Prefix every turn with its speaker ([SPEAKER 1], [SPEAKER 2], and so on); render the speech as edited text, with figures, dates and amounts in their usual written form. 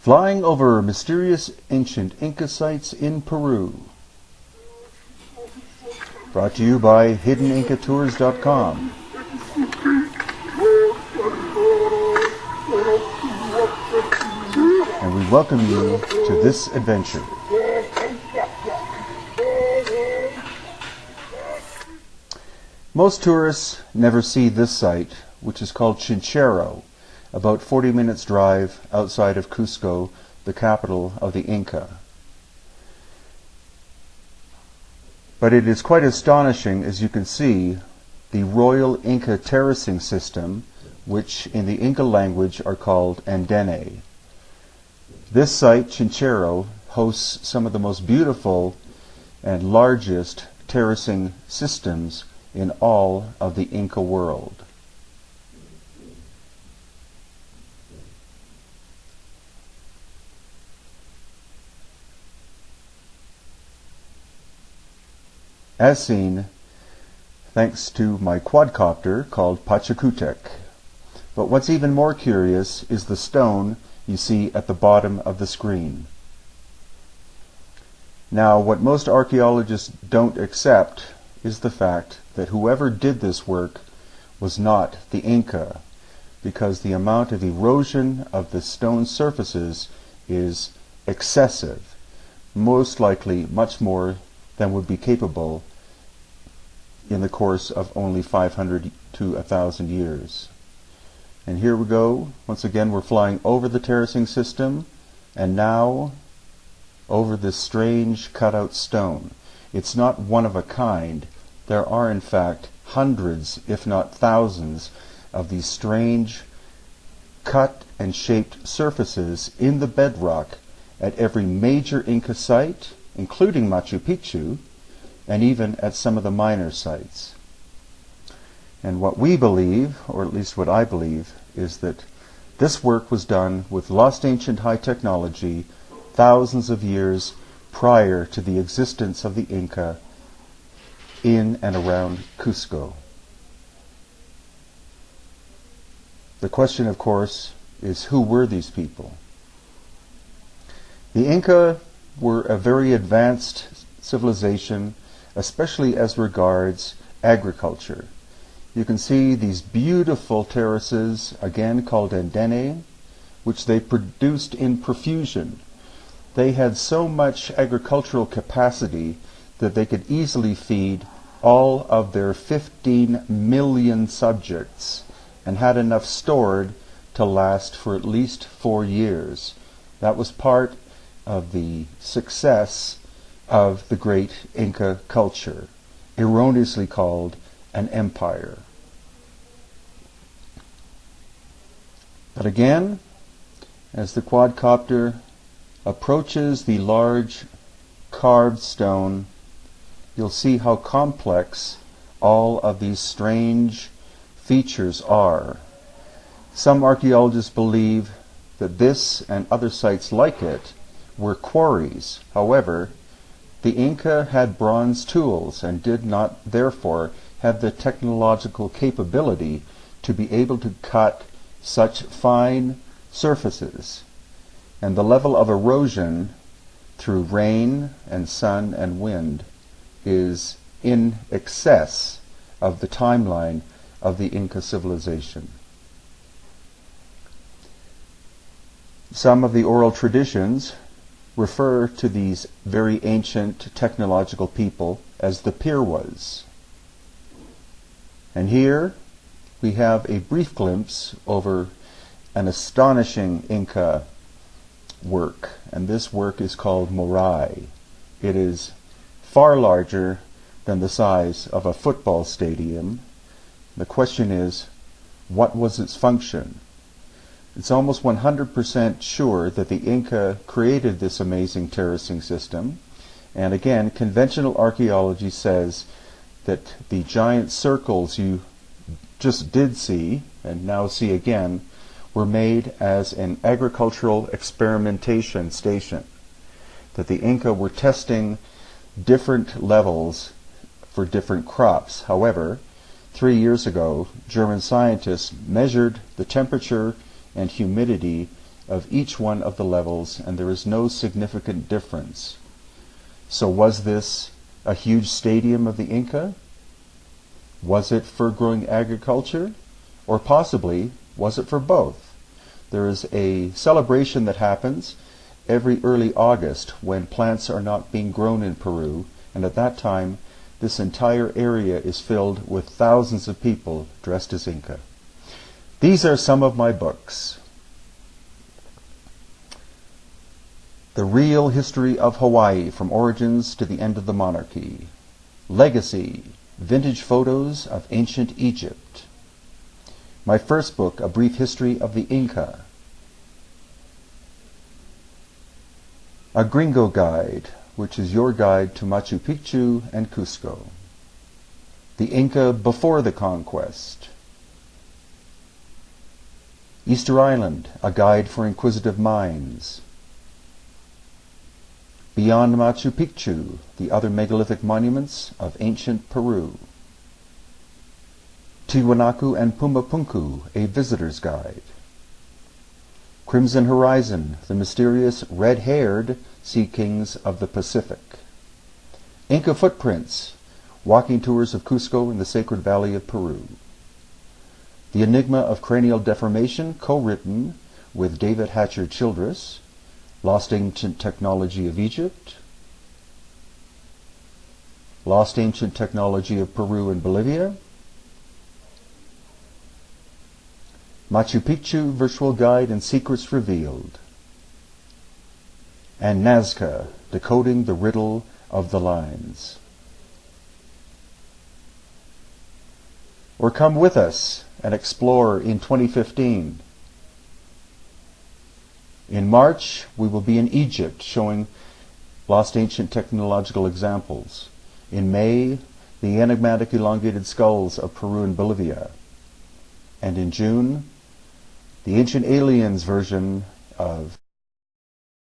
[SPEAKER 1] Flying over mysterious ancient Inca sites in Peru. Brought to you by hiddenincatours.com. And we welcome you to this adventure. Most tourists never see this site, which is called Chinchero, about 40 minutes drive outside of Cuzco, the capital of the Inca. But it is quite astonishing, as you can see, the Royal Inca terracing system, which in the Inca language are called andén. This site, Chinchero, hosts some of the most beautiful and largest terracing systems in all of the Inca world. As seen, thanks to my quadcopter called Pachacutec. But what's even more curious is the stone you see at the bottom of the screen. Now, what most archaeologists don't accept is the fact that whoever did this work was not the Inca, because the amount of erosion of the stone surfaces is excessive, most likely much more than would be capable in the course of only 500 to 1,000 years. And here we go. Once again, we're flying over the terracing system, and now over this strange cutout stone. It's not one of a kind. There are, in fact, hundreds, if not thousands, of these strange cut and shaped surfaces in the bedrock at every major Inca site, including Machu Picchu, and even at some of the minor sites. And what we believe, or at least what I believe, is that this work was done with lost ancient high technology thousands of years prior to the existence of the Inca in and around Cuzco. The question, of course, is who were these people? The Inca were a very advanced civilization, especially as regards agriculture. You can see these beautiful terraces, again called andén, which they produced in profusion. They had so much agricultural capacity that they could easily feed all of their 15 million subjects and had enough stored to last for at least 4 years. That was part of the success of the great Inca culture, erroneously called an empire. But again, as the quadcopter approaches the large carved stone, you'll see how complex all of these strange features are. Some archaeologists believe that this and other sites like it were quarries. However, the Inca had bronze tools and did not, therefore, have the technological capability to be able to cut such fine surfaces. And the level of erosion through rain and sun and wind is in excess of the timeline of the Inca civilization. Some of the oral traditions refer to these very ancient technological people as the Pérous. And here we have a brief glimpse over an astonishing Inca work, and this work is called Morai. It is far larger than the size of a football stadium. The question is, what was its function? It's almost 100% sure that the Inca created this amazing terracing system, and again, conventional archaeology says that the giant circles you just did see, and now see again, were made as an agricultural experimentation station, that the Inca were testing different levels for different crops. However, 3 years ago, German scientists measured the temperature and humidity of each one of the levels, and there is no significant difference. So was this a huge stadium of the Inca? Was it for growing agriculture? Or possibly, was it for both? There is a celebration that happens every early August when plants are not being grown in Peru, and at that time this entire area is filled with thousands of people dressed as Inca. These are some of my books. The Real History of Hawaii, From Origins to the End of the Monarchy. Legacy, Vintage Photos of Ancient Egypt. My first book, A Brief History of the Inca. A Gringo Guide, which is your guide to Machu Picchu and Cuzco. The Inca Before the Conquest. Easter Island, A Guide for Inquisitive Minds. Beyond Machu Picchu, the Other Megalithic Monuments of Ancient Peru. Tiwanaku and Pumapunku, A Visitor's Guide. Crimson Horizon, The Mysterious Red-Haired Sea Kings of the Pacific. Inca Footprints, Walking Tours of Cusco and the Sacred Valley of Peru. The Enigma of Cranial Deformation, co-written with David Hatcher Childress. Lost Ancient Technology of Egypt. Lost Ancient Technology of Peru and Bolivia. Machu Picchu Virtual Guide and Secrets Revealed. And Nazca, Decoding the Riddle of the Lines. Or come with us and explore in 2015. In March, we will be in Egypt showing lost ancient technological examples. In May, the enigmatic elongated skulls of Peru and Bolivia. And in June, the Ancient Aliens version of